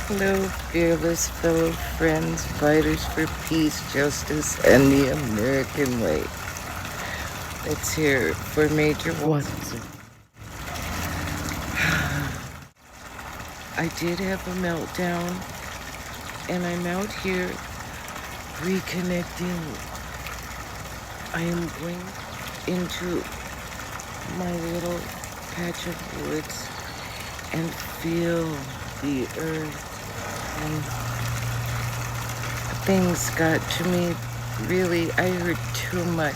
Hello, fearless fellow friends, fighters for peace, justice, and the American way. Let's hear it for Major Watson. I did have a meltdown, and I'm out here reconnecting. I am going into my little patch of woods and feel the earth. And things got to me. Really, I heard too much.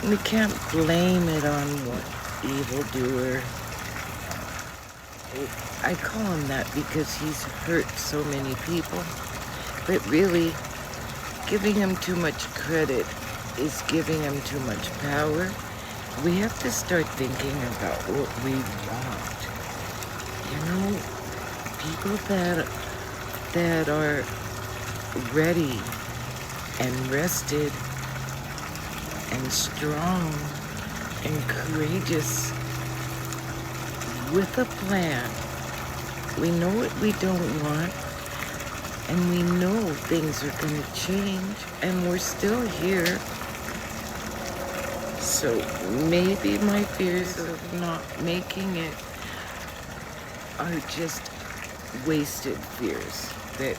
We can't blame it on one evildoer. I call him that because he's hurt so many people. But really, giving him too much credit is giving him too much power. We have to start thinking about what we want. You know, people that are ready and rested and strong and courageous with a plan. We know what we don't want, and we know things are going to change, and we're still here. So maybe my fears of not making it are just wasted fears that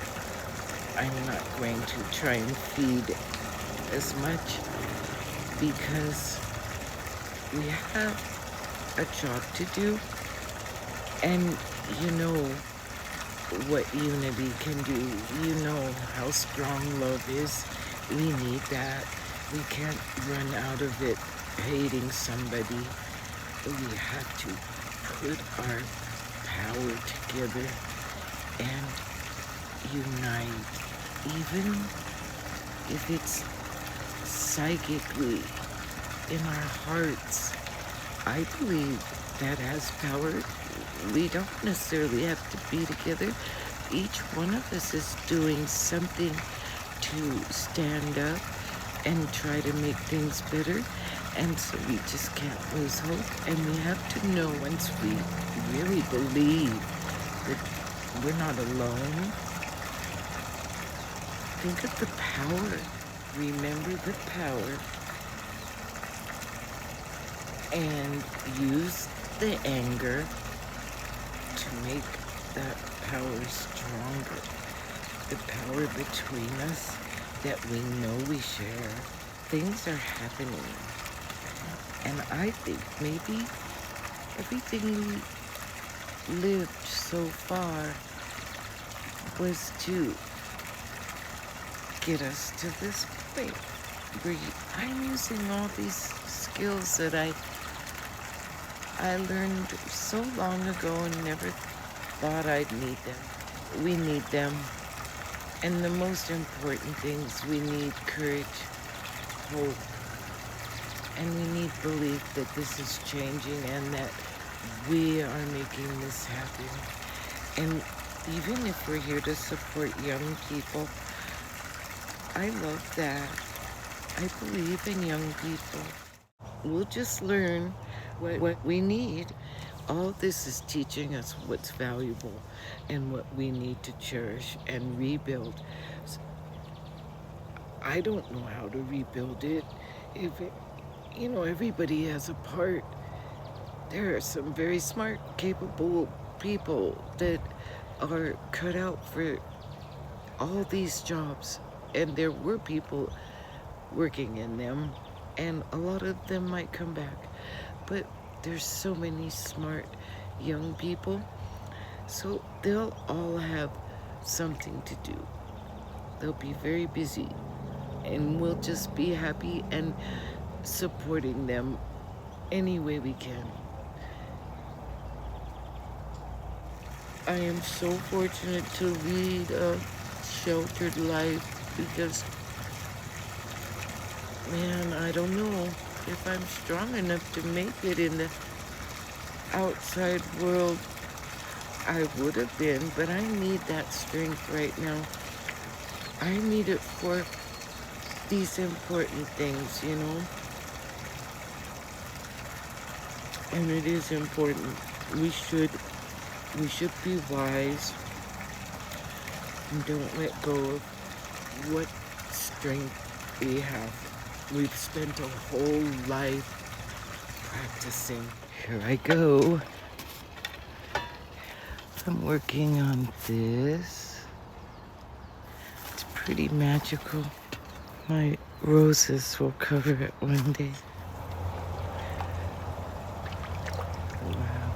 I'm not going to try and feed as much, because we have a job to do, and you know what unity can do. You know how strong love is. We need that. We can't run out of it hating somebody. We have to put our power together and unite, even if it's psychically in our hearts. I believe that has power. We don't necessarily have to be together. Each one of us is doing something to stand up and try to make things better. And so we just can't lose hope. And we have to know, once we really believe that we're not alone, think of the power. Remember the power. And use the anger to make that power stronger. The power between us that we know we share. Things are happening. And I think maybe everything we lived so far was to get us to this point where I'm using all these skills that I learned so long ago and never thought I'd need them. We need them. And the most important things, we need courage, hope, and we need belief that this is changing and that we are making this happen. And even if we're here to support young people, I love that. I believe in young people. We'll just learn what we need. All this is teaching us what's valuable and what we need to cherish and rebuild. I don't know how to rebuild it. If it, everybody has a part. There are some very smart, capable people that are cut out for all these jobs, and there were people working in them, and a lot of them might come back. But there's so many smart young people, so they'll all have something to do. They'll be very busy, and we'll just be happy and supporting them any way we can. I am so fortunate to lead a sheltered life because, man, I don't know if I'm strong enough to make it in the outside world. I would have been, but I need that strength right now. I need it for these important things, And it is important. We should we should be wise and don't let go of what strength we have. We've spent a whole life practicing. Here I go. I'm working on this. It's pretty magical. My roses will cover it one day. Wow.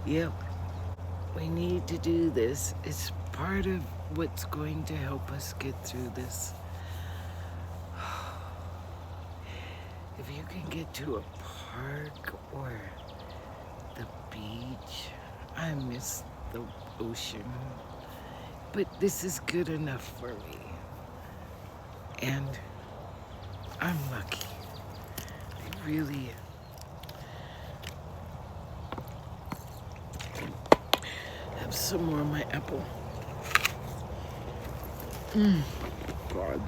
Yep. We need to do this. It's part of what's going to help us get through this. If you can get to a park or the beach, I miss the ocean. But this is good enough for me. And I'm lucky. I really have some more of my apple. God.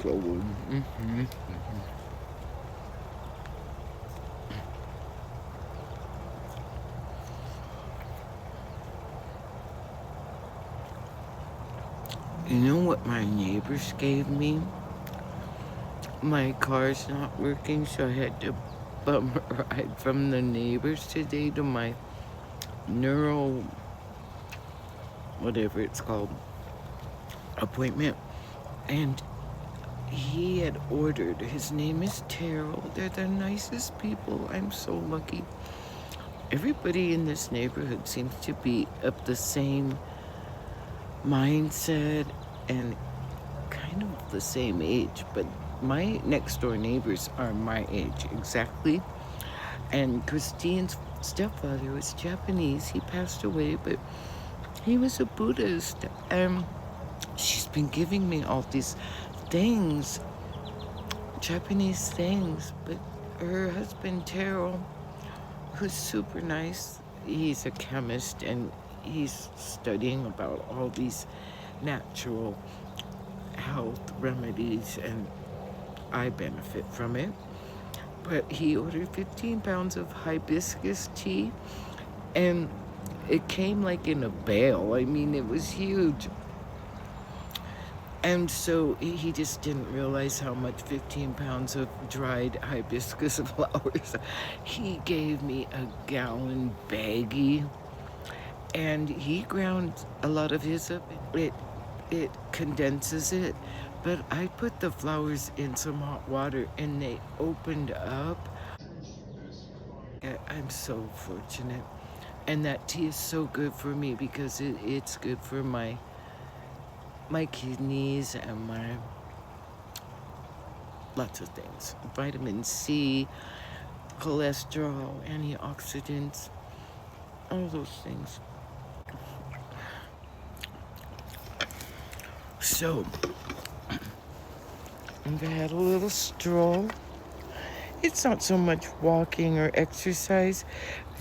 So good. You know what my neighbors gave me? My car's not working, so I had to bum a ride from the neighbors today to my neural, whatever it's called, appointment. And he had ordered, his name is Terrell. They're the nicest people. I'm so lucky. Everybody in this neighborhood seems to be of the same mindset and kind of the same age, but my next door neighbors are my age exactly. And Christine's stepfather was Japanese. He passed away, but he was a Buddhist. And she's been giving me all these things, Japanese things. But her husband, Terrell, who's super nice, he's a chemist and he's studying about all these natural health remedies, and I benefit from it. But he ordered 15 pounds of hibiscus tea, and it came like in a bale. I mean, it was huge. And so he just didn't realize how much 15 pounds of dried hibiscus flowers. He gave me a gallon baggie, and he ground a lot of his up. It condenses it, but I put the flowers in some hot water and they opened up. I'm so fortunate. And that tea is so good for me because it's good for my kidneys and my lots of things. Vitamin C, cholesterol, antioxidants, all those things. So, I've had a little stroll. It's not so much walking or exercise.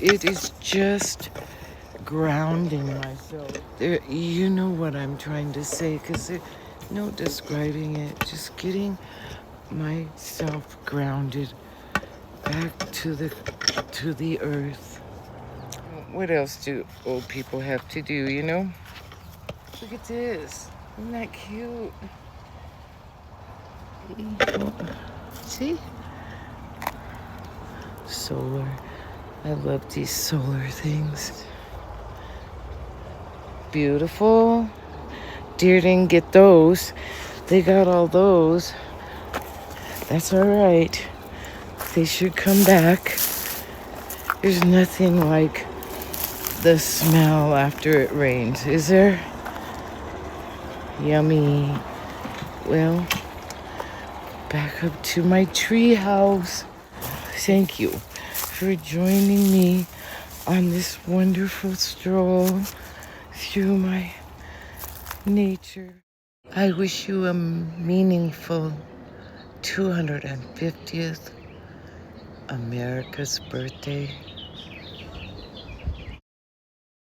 It is just grounding myself. There, you know what I'm trying to say, because there's no describing it. Just getting myself grounded back to the earth. What else do old people have to do, you know? Look at this. Isn't that cute? See? Solar. I love these solar things. Beautiful. Deer didn't get those. They got all those. That's all right. They should come back. There's nothing like the smell after it rains, is there? Yummy. Well, back up to my tree house. Thank you for joining me on this wonderful stroll through my nature. I wish you a meaningful 250th America's birthday.